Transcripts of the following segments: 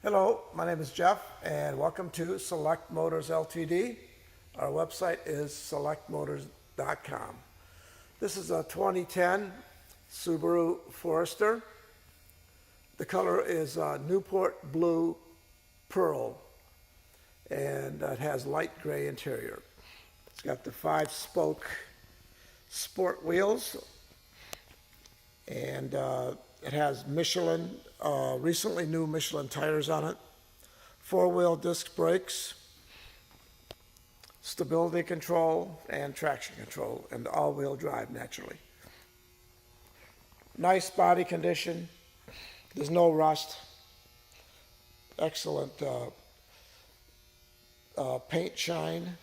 Hello, my name is Jeff, and welcome to Select Motors Ltd. Our website is selectmotors.com. This is a 2010 Subaru Forester. The color is Newport Blue Pearl, and it has light gray interior. It's got the 5-spoke sport wheels, and it has Michelin, recently new Michelin tires on it, 4-wheel disc brakes, stability control, and traction control, and all-wheel drive naturally. Nice body condition. There's no rust. Excellent paint shine.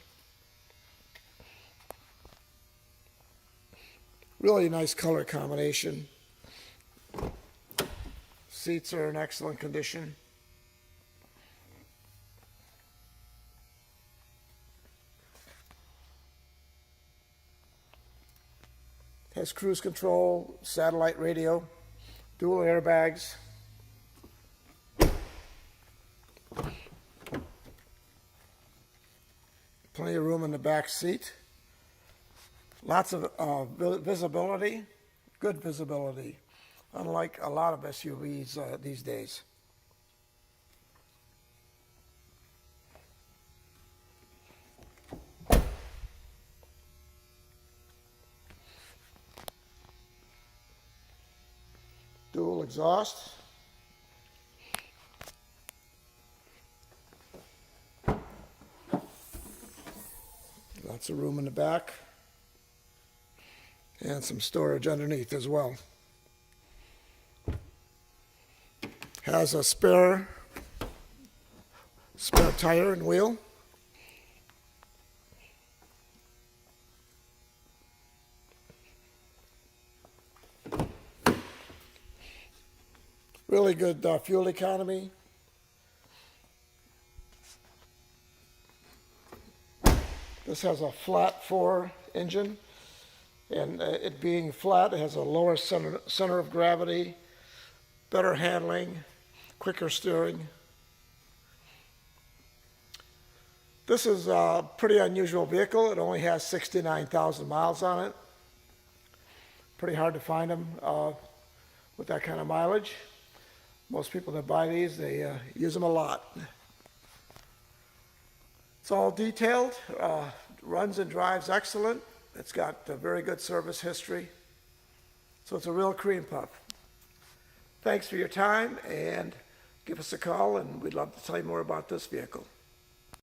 Really nice color combination. Seats are in excellent condition. Has cruise control, satellite radio, dual airbags. Plenty of room in the back seat. Lots of visibility, good visibility, unlike a lot of SUVs these days. Dual exhaust. Lots of room in the back. And some storage underneath as well. Has a spare tire and wheel. Really good fuel economy. This has a flat 4 engine, and it being flat, it has a lower center of gravity, better handling, quicker steering. This is a pretty unusual vehicle. It only has 69,000 miles on it. Pretty hard to find them with that kind of mileage. Most people that buy these, they use them a lot. It's all detailed, runs and drives excellent. It's got a very good service history. So it's a real cream puff. Thanks for your time, and give us a call, and we'd love to tell you more about this vehicle.